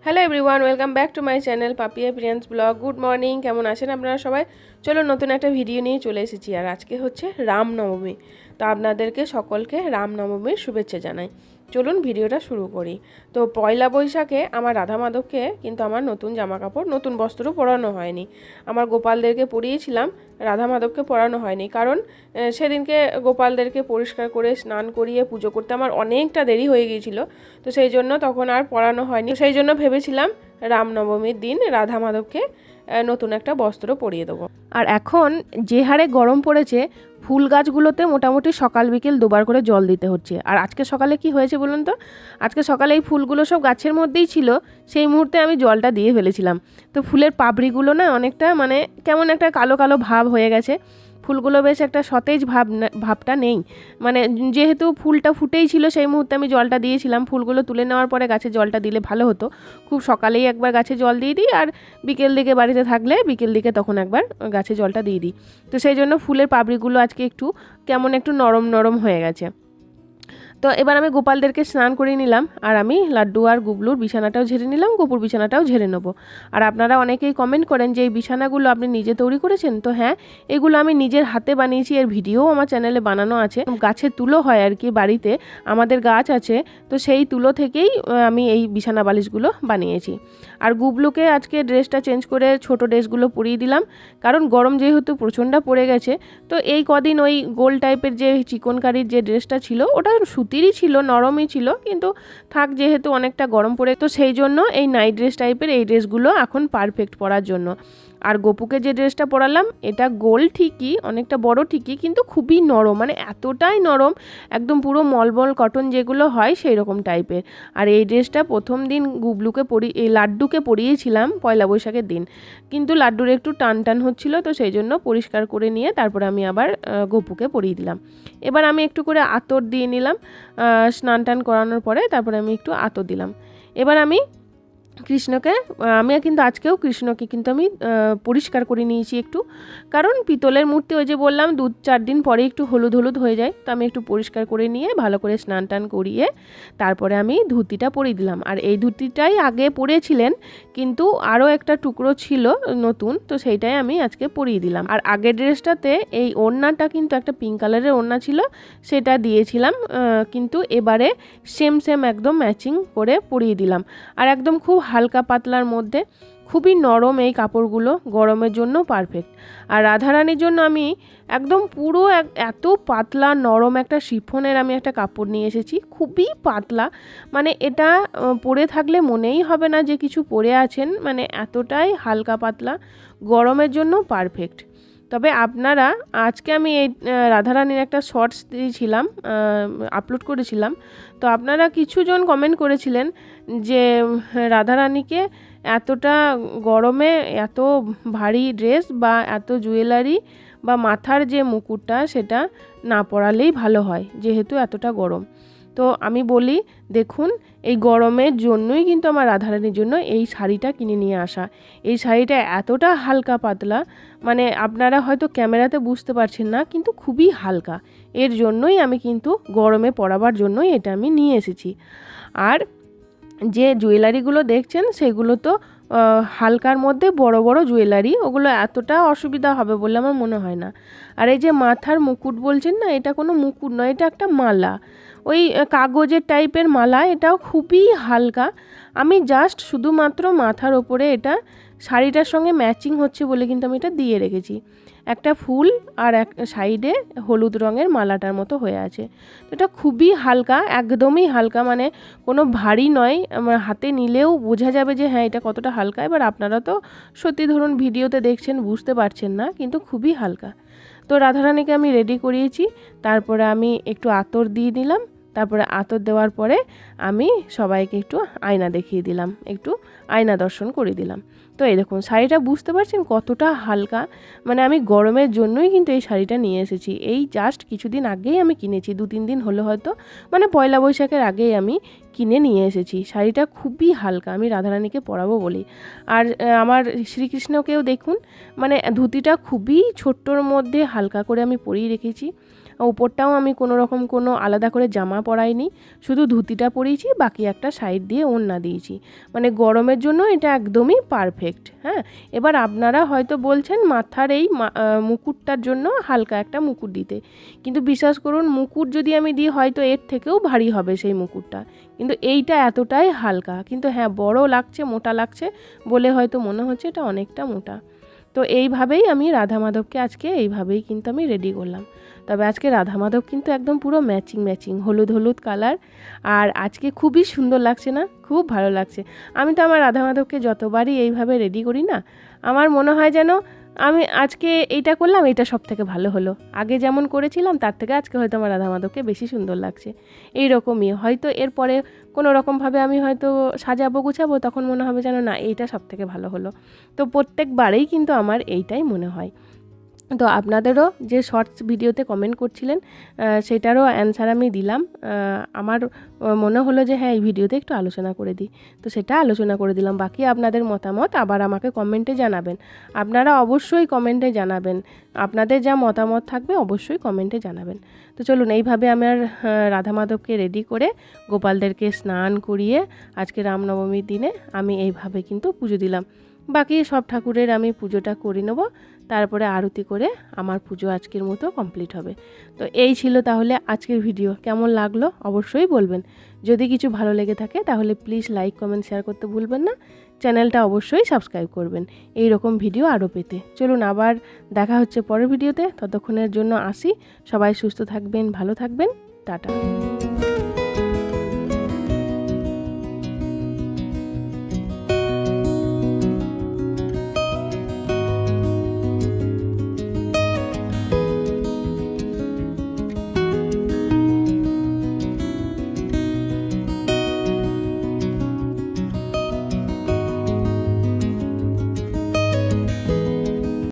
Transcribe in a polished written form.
Hello everyone, welcome back to my channel Papiya প্রিয়ান্স blog. Good morning, কেমন আছেন আপনারা সবাই? চলো নতুন একটা ভিডিও নিয়ে চলে এসেছি। আর আজকে হচ্ছে রামনবমী, তো আপনাদেরকে সকলকে রামনবমীর শুভেচ্ছা জানাই। চলুন ভিডিওটা শুরু করি। তো পয়লা বৈশাখে আমার রাধা মাধবকে কিন্তু আমার নতুন জামা কাপড়, নতুন বস্ত্র পরানো হয়নি। আমার গোপালদেরকে পরিয়েছিলাম, রাধা মাধবকে পরানো হয়নি, কারণ সেদিনকে গোপালদেরকে পরিষ্কার করে স্নান করিয়ে পুজো করতে আমার অনেকটা দেরি হয়ে গিয়েছিল। তো সেই জন্য তখন আর পরানো হয়নি। সেই জন্য ভেবেছিলাম রামনবমীর দিন রাধা মাধবকে নতুন একটা বস্ত্র পরিয়ে দেবো। আর এখন যে হারে গরম পড়েছে, ফুল গাছগুলোতে মোটামুটি সকাল বিকেল দুবার করে জল দিতে হচ্ছে। আর আজকে সকালে কি হয়েছে বলুন তো? আজকে সকালে এই ফুলগুলো সব গাছের মধ্যেই ছিল, সেই মুহূর্তে আমি জলটা দিয়ে ফেলেছিলাম। তো ফুলের পাপড়িগুলো না অনেকটা কেমন একটা কালো কালো ভাব হয়ে গেছে। ফুলগুলো বেশ একটা সতেজ ভাবটা নেই। যেহেতু ফুলটা ফুটেই ছিল, সেই মুহূর্তে আমি জলটা দিয়েছিলাম। ফুলগুলো তুলে নেওয়ার পরে গাছে জলটা দিলে ভালো হতো। খুব সকালেই একবার গাছে জল দিয়ে দিই, আর বিকেল দিকে বাড়িতে থাকলে বিকেল দিকে তখন একবার গাছে জলটা দিয়ে দিই। তো সেই জন্য ফুলের পাপড়িগুলো আজকে একটু নরম নরম হয়ে গেছে। তো এবার আমি গোপালদেরকে স্নান করিয়ে নিলাম, আর আমি লাড্ডু আর গুবলুর বিছানাটাও ঝেড়ে নিলাম, গোপুর বিছানাটাও ঝেড়ে নেবো। আর আপনারা অনেকেই কমেন্ট করেন যে এই বিছানাগুলো আপনি নিজে তৈরি করেছেন। তো হ্যাঁ, এগুলো আমি নিজের হাতে বানিয়েছি, এর ভিডিও আমার চ্যানেলে বানানো আছে। গাছের তুলো হয় আর কি, বাড়িতে আমাদের গাছ আছে, তো সেই তুলো থেকেই আমি এই বিছানা বালিশগুলো বানিয়েছি। আর গুবলুকে আজকে ড্রেসটা চেঞ্জ করে ছোট ড্রেসগুলো পরিয়ে দিলাম, কারণ গরম যেহেতু প্রচণ্ড পড়ে গেছে। তো এই কদিন ওই গোল টাইপের যে চিকনকারির যে ড্রেসটা ছিল, ওটা সুতিরই ছিল, নরমই ছিল, কিন্তু থাক যেহেতু অনেকটা গরম পড়ে, তো সেই জন্য এই নাইট ড্রেস টাইপের এই ড্রেসগুলো এখন পারফেক্ট পরার জন্য। আর গোপুকে যে ড্রেসটা পরালাম, এটা গোল ঠিকই, অনেকটা বড় ঠিকই, কিন্তু খুবই নরম, এতটাই নরম, একদম পুরো মলমল কটন যেগুলো হয় সেই রকম টাইপের। আর এই ড্রেসটা প্রথম দিন এই লাড্ডুকে পরিয়েছিলাম পয়লা বৈশাখের দিন, কিন্তু লাড্ডুর একটু টান টান হচ্ছিল, তো সেই জন্য পরিষ্কার করে নিয়ে তারপরে আমি আবার গোপুকে পরিয়ে দিলাম। এবার আমি একটু করে আতর দিয়ে নিলাম, স্নান টান করানোর পরে তারপরে আমি একটু আতর দিলাম। এবার আমি আজকেও কৃষ্ণকে কিন্তু আমি পরিষ্কার করে নিয়েছি একটু, কারণ পিতলের মূর্তি ওই যে বললাম 2-4 দিন পরে একটু হলুদ হলুদ হয়ে যায়, তো আমি একটু পরিষ্কার করে নিয়ে ভালো করে স্নান টান করিয়ে তারপরে আমি ধুতিটা পরিয়ে দিলাম। আর এই ধুতিটাই আগে পরেছিলেন, কিন্তু আরও একটা টুকরো ছিল নতুন, তো সেইটাই আমি আজকে পরিয়ে দিলাম। আর আগের ড্রেসটাতে এই ওড়নাটা কিন্তু একটা পিঙ্ক কালারের ওড়না ছিল, সেটা দিয়েছিলাম, কিন্তু এবারে সেম একদম ম্যাচিং করে পরিয়ে দিলাম। আর একদম খুব হালকা পাতলার মধ্যে, খুবই নরম এই কাপড়গুলো, গরমের জন্য পারফেক্ট। আর রাধারানীর জন্য আমি একদম পুরো এত পাতলা নরম একটা শিফনের আমি একটা কাপড় নিয়ে এসেছি, খুবই পাতলা, এটা পরে থাকলে মনেই হবে না যে কিছু পরে আছেন, এতটাই হালকা পাতলা, গরমের জন্য পারফেক্ট। তবে আপনারা, আজকে আমি এই রাধারানীর একটা শর্টস দিয়েছিলাম, আপলোড করেছিলাম, তো আপনারা কিছুজন কমেন্ট করেছিলেন যে রাধারানীকে এতটা গরমে এত ভারী ড্রেস বা এত জুয়েলারি বা মাথার যে মুকুটটা সেটা না পরালেই ভালো হয়, যেহেতু এতটা গরম। তো আমি বলি, দেখুন, এই গরমের জন্যই কিন্তু আমার রাধারানীর জন্য এই শাড়িটা কিনে নিয়ে আসা। এই শাড়িটা এতটা হালকা পাতলা, আপনারা হয়তো ক্যামেরাতে বুঝতে পারছেন না, কিন্তু খুবই হালকা। এর জন্যই আমি কিন্তু গরমে পরাবার জন্যই এটা আমি নিয়ে এসেছি। আর যে জুয়েলারিগুলো দেখছেন সেগুলো তো হালকার মধ্যে বড় বড় জুয়েলারি, ওগুলো এতটা অসুবিধা হবে বলে আমার মনে হয় না। আর এই যে মাথার মুকুট বলছেন না, এটা কোনো মুকুট নয়, এটা একটা মালা, ওই কাগজের টাইপের মালা, এটাও খুবই হালকা। আমি জাস্ট শুধুমাত্র মাথার ওপরে এটা শাড়িটার সঙ্গে ম্যাচিং হচ্ছে বলে কিন্তু আমি এটা দিয়ে রেখেছি। একটা ফুল আর এক সাইডে হলুদ রঙের মালাটার মতো হয়ে আছে। তো এটা খুবই হালকা, একদমই হালকা, কোনো ভারী নয়, আমার হাতে নিলেও বোঝা যাবে যে হ্যাঁ এটা কতটা হালকা। এবার আপনারা তো সত্যি ধরুন ভিডিওতে দেখছেন, বুঝতে পারছেন না, কিন্তু খুবই হালকা। তো রাধারানীকে আমি রেডি করিয়েছি, তারপরে আমি একটু আতর দিয়ে দিলাম, তারপরে আতর দেওয়ার পরে আমি সবাইকে একটু আয়না দেখিয়ে দিলাম, একটু আয়না দর্শন করে দিলাম। তো এই দেখুন, শাড়িটা বুঝতে পারছেন কতটা হালকা, আমি গরমের জন্যই কিন্তু এই শাড়িটা নিয়ে এসেছি। এই জাস্ট কিছুদিন আগেই আমি কিনেছি, 2-3 দিন হলো হয়তো, পয়লা বৈশাখের আগেই আমি কিনে নিয়ে এসেছি। শাড়িটা খুবই হালকা, আমি রাধারানীকে পরাবো বলি। আর আমার শ্রীকৃষ্ণকেও দেখুন, ধুতিটা খুবই ছোট্টর মধ্যে হালকা করে আমি পরিয়ে রেখেছি। ওপরটাও আমি কোনো রকম কোনো আলাদা করে জামা পরাইনি, শুধু ধুতিটা পরিয়েছি, বাকি একটা সাইড দিয়ে ওড়না দিয়েছি। মানে গরমের জন্য এটা একদমই পারফেক্ট। হ্যাঁ, এবার আপনারা হয়তো বলছেন মাথার এই মুকুটটার জন্য হালকা একটা মুকুট দিতে, কিন্তু বিশ্বাস করুন মুকুট যদি আমি দিই হয়তো এর থেকেও ভারী হবে সেই মুকুটটা, কিন্তু এইটা এতটাই হালকা। কিন্তু হ্যাঁ, বড় লাগছে, মোটা লাগছে বলে হয়তো মনে হচ্ছে এটা অনেকটা মোটা। তো এইভাবেই আমি রাধা মাধবকে আজকে এইভাবেই কিন্তু আমি রেডি করলাম। তবে আজকে রাধা মাধব কিন্তু একদম পুরো ম্যাচিং হলুদ হলুদ কালার, আর আজকে খুবই সুন্দর লাগছে না? খুব ভালো লাগছে। আমি তো আমার রাধা মাধবকে যতবারই এইভাবে রেডি করি না, আমার মনে হয় যেন আমি আজকে এইটা করলাম, এটা সব থেকে ভালো হলো, আগে যেমন করেছিলাম তার থেকে আজকে হয়তো আমার রাধা মাধবকে বেশি সুন্দর লাগছে। এইরকমই হয়তো এরপরে কোনো রকমভাবে আমি হয়তো সাজাবো গুছাবো, তখন মনে হবে যেন না এইটা সব থেকে ভালো হলো। তো প্রত্যেকবারেই কিন্তু আমার এইটাই মনে হয়। তো আপনাদেরও যে শর্টস ভিডিওতে কমেন্ট করছিলেন সেটারও অ্যান্সার আমি দিলাম। আমার মনে হলো যে হ্যাঁ, এই ভিডিওতে একটু আলোচনা করে দিই, তো সেটা আলোচনা করে দিলাম। বাকি আপনাদের মতামত আবার আমাকে কমেন্টে জানাবেন। আপনারা অবশ্যই কমেন্টে জানাবেন, আপনাদের যা মতামত থাকবে অবশ্যই কমেন্টে জানাবেন। তো চলুন, এইভাবে আমার রাধা মাধবকে রেডি করে গোপালদেরকে স্নান করিয়ে আজকে রামনবমীর দিনে আমি এইভাবে কিন্তু পুজো দিলাম। বাকি সব ঠাকুরের আমি পুজোটা করে নেব, তারপরে আরতি করে আমার পুজো আজকের মতো কমপ্লিট হবে। তো এই ছিল তাহলে আজকের ভিডিও। কেমন লাগলো অবশ্যই বলবেন। যদি কিছু ভালো লেগে থাকে তাহলে প্লিজ লাইক কমেন্ট শেয়ার করতে ভুলবেন না। চ্যানেলটা অবশ্যই সাবস্ক্রাইব করবেন এই রকম ভিডিও আরও পেতে। চলুন, আবার দেখা হচ্ছে পরের ভিডিওতে। ততক্ষণের জন্য আসি। সবাই সুস্থ থাকবেন, ভালো থাকবেন, টাটা।